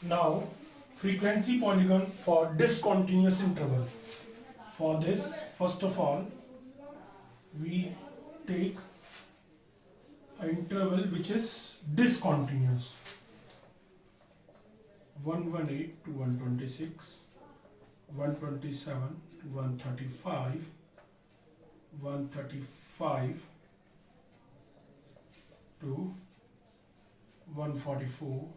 Now, frequency polygon for discontinuous interval. For this, first of all, we take an interval which is discontinuous. 118 to 126, 127 to 135, 135 to 144,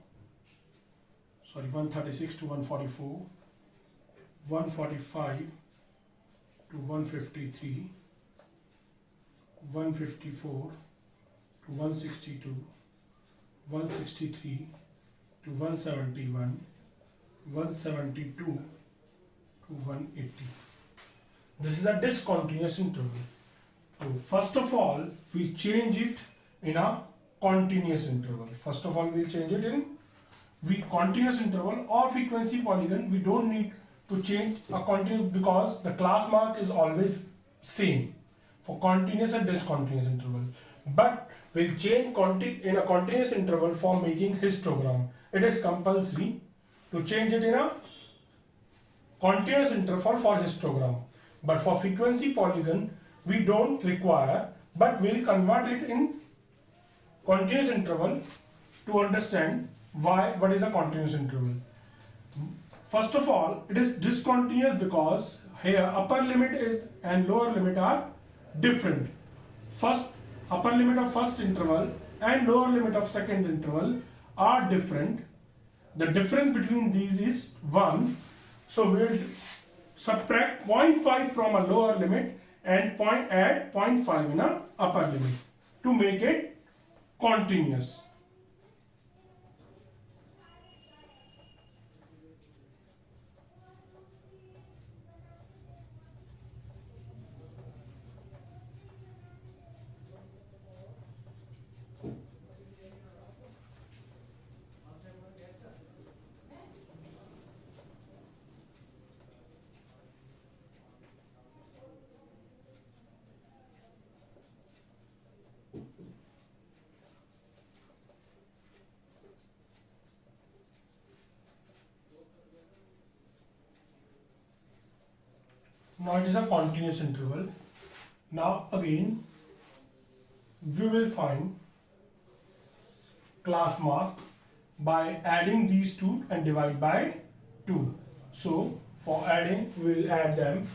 136 to 144, 145 to 153, 154 to 162, 163 to 171, 172 to 180. This is a discontinuous interval. So first of all, we change it in a continuous interval. First of all, we change it in continuous interval or frequency polygon. We don't need to change a continuous because the class mark is always same for continuous and discontinuous interval. But we'll change in a continuous interval for making histogram. It is compulsory to change it in a continuous interval for histogram. But for frequency polygon, we don't require, but we'll convert it in continuous interval to understand what is a continuous interval. First of all, it is discontinuous because here upper limit is and lower limit are different. First upper limit of first interval and lower limit of second interval are different. The difference between these is 1. So we will subtract 0.5 from a lower limit and add 0.5 in a upper limit to make it continuous. Now it is a continuous interval. Now again we will find class mark by adding these two and divide by 2. So for adding we will add them.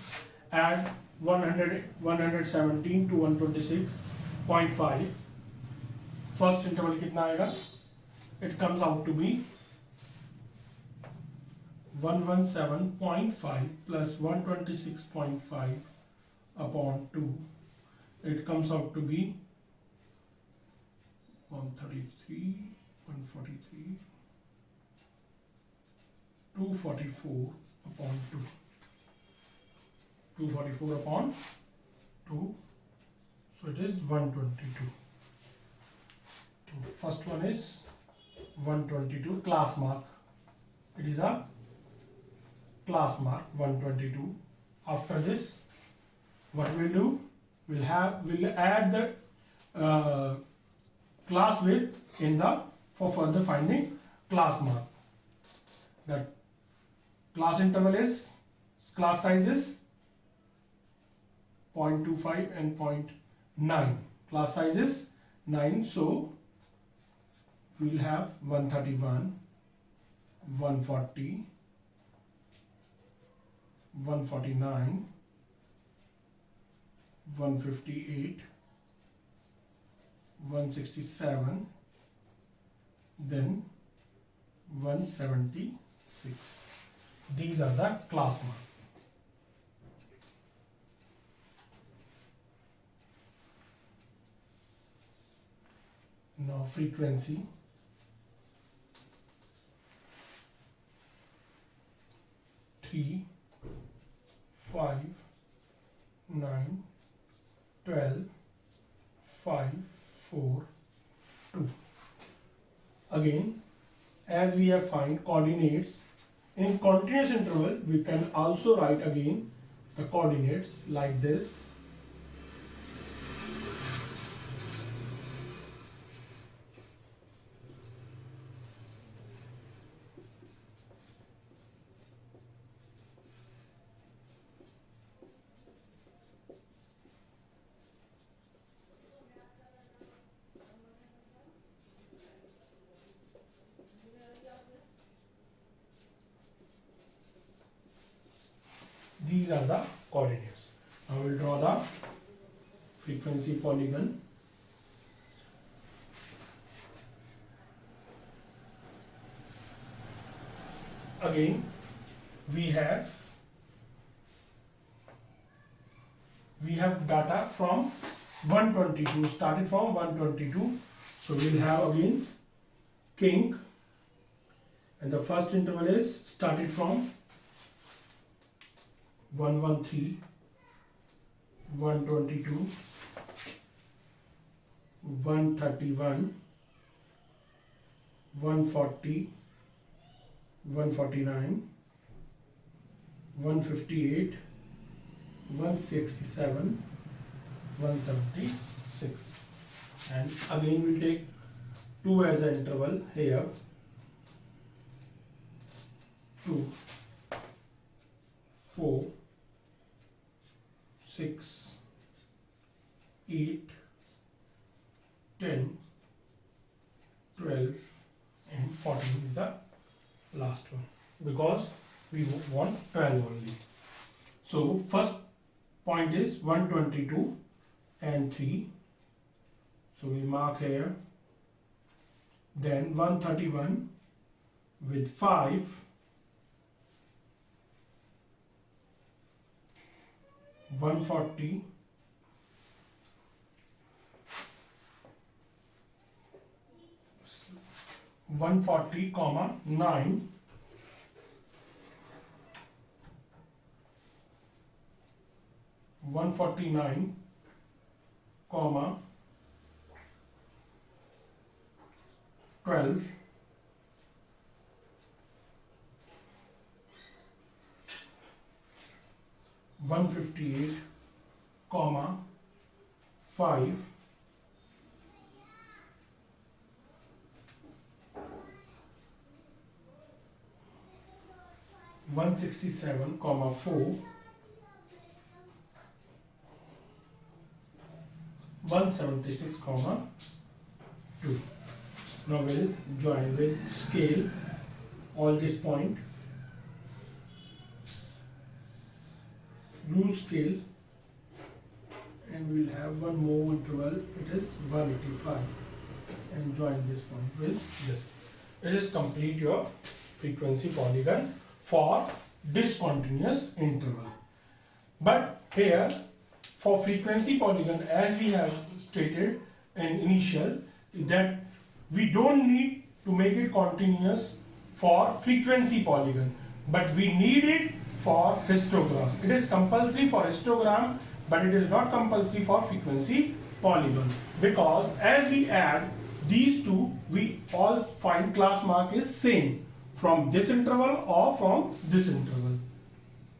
Add 117 to 126.5. First interval कितना आएगा? It comes out to be 117.5 plus 126.5 upon 2. It comes out to be 133, 143, 244 upon 2. 244 upon 2. So it is 122. So first one is 122 class mark. It is a class mark 122. After this, what we'll do? We'll add the class width in the for further finding class mark. The class interval is class size is 0.25 and 0.9. Class size is 9. So we'll have 131, 140, 149, 158, 167, then 176. These are the class marks. Now frequency. 3, 5, 9, 12, 5, 4, 2. Again, as we have find coordinates in continuous interval, we can also write again the coordinates like this. these are the coordinates. Now we'll draw the frequency polygon. Again, we have data from 122, started from 122. So we'll have again kink, and the first interval is started from 113, 122, 131, 140, 149, 158, 167, 176, and again we'll take 2 as an interval here. 2, 4, 6, 8, 10, 12, and 14 is the last one, because we want 12 only. So first point is 122 and 3, so we mark here. Then 131 with 5, 140, 140, 9, 149, 12, 158, 5, 167, 4, 176, 2. Now we'll join with scale all this point. Use scale, and we'll have one more interval. It is 185, and join this point with this. It is complete your frequency polygon for discontinuous interval. But here for frequency polygon, as we have stated in initial, that we don't need to make it continuous for frequency polygon, but we need it for histogram. It is compulsory for histogram, but it is not compulsory for frequency polygon, because as we add these two, we all find class mark is same from this interval or from this interval.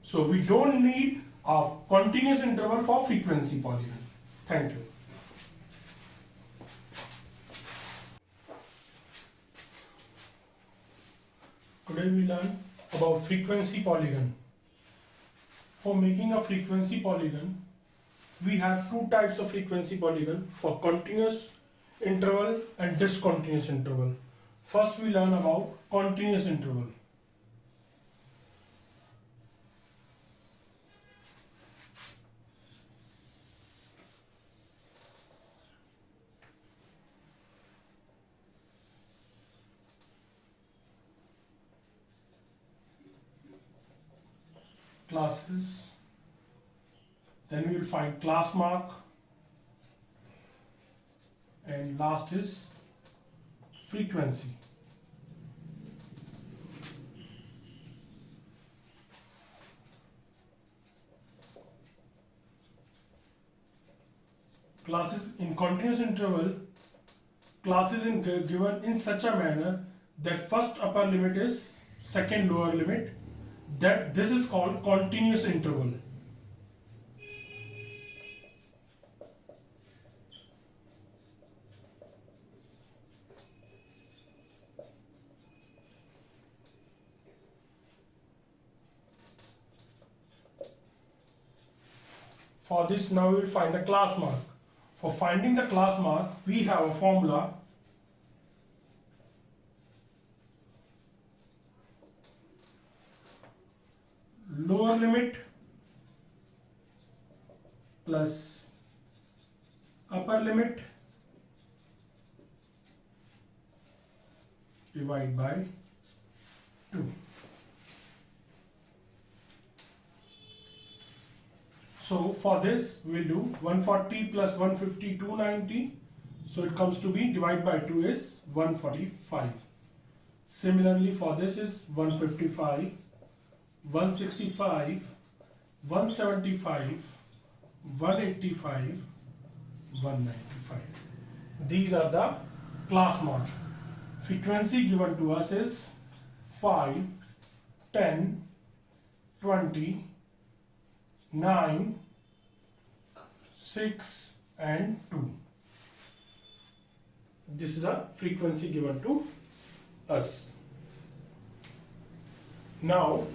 So we don't need a continuous interval for frequency polygon. Thank you. Today we learn about frequency polygon. For making a frequency polygon, we have two types of frequency polygon, for continuous interval and discontinuous interval. First we learn about continuous interval. Classes, then we will find class mark, and last is frequency. Classes in continuous interval, classes in given in such a manner that first upper limit is second lower limit, that this is called continuous interval. For this, now we will find the class mark. For finding the class mark, we have a formula. Lower limit plus upper limit divide by 2. So for this we will do 140 plus 150, 290. So it comes to be divided by 2 is 145. Similarly for this is 155, 165, 175, 185, 195. These are the class mark. Frequency given to us is 5, 10, 20, 9, 6 and 2. This is a frequency given to us. Now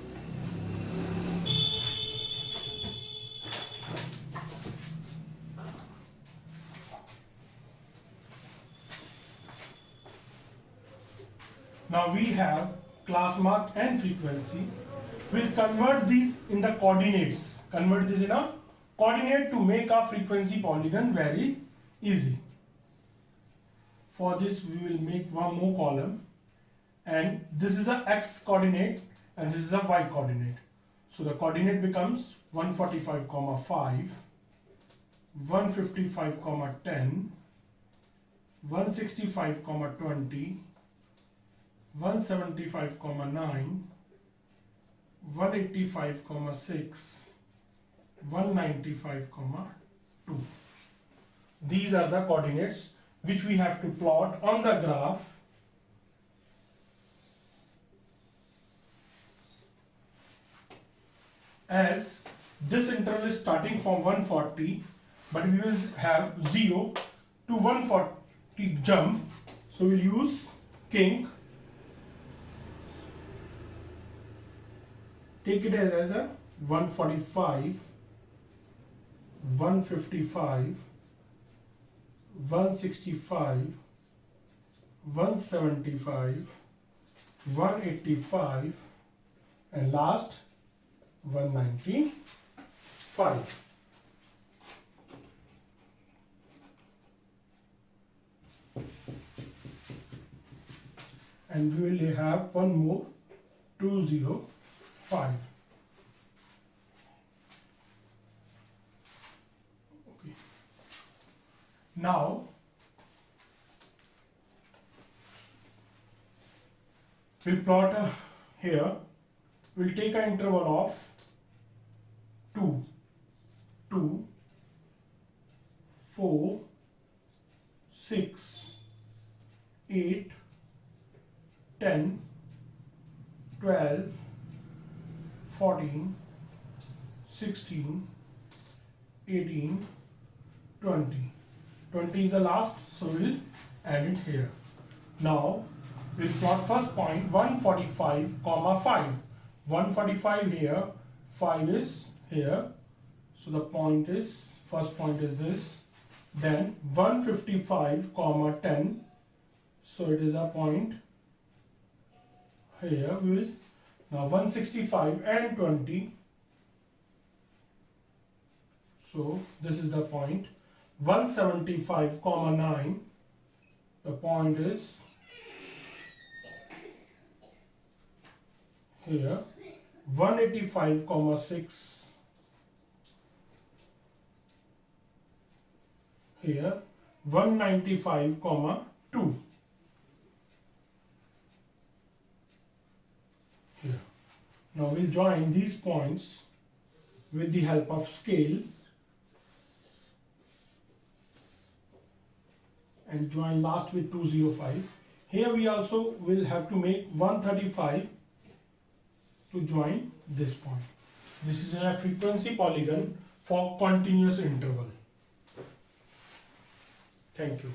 we have class mark and frequency. We'll convert these in the coordinates. Convert this in a coordinate to make our frequency polygon very easy. For this we will make one more column, and this is a x coordinate and this is a y coordinate. So the coordinate becomes 145, 5, 155, 10, 165, 20, 175, 9, 185, 6, 195, 2. These are the coordinates which we have to plot on the graph as this interval is starting from 140, but we will have 0 to 140 jump. So we'll use kink. Take it as a 145, 155, 165, 175, 185 and last 195. And we will have one more 205. Okay. Now we'll plot here. We'll take an interval of 2, 2, 4, 6, 8, 10, 12, 14, 16, 18, 20. 20 is the last, so we'll add it here. Now we'll plot first point 145, 5. 145 here, 5 is here. So the point is, first point is this. Then 155, 10. So it is a point here. We will now 165 and 20. So this is the point. 175, 9. The point is here. 185, 6. Here. 195, 2. Here. Now we'll join these points with the help of scale and join last with 205. Here we also will have to make 135 to join this point. This is a frequency polygon for continuous interval. Thank you.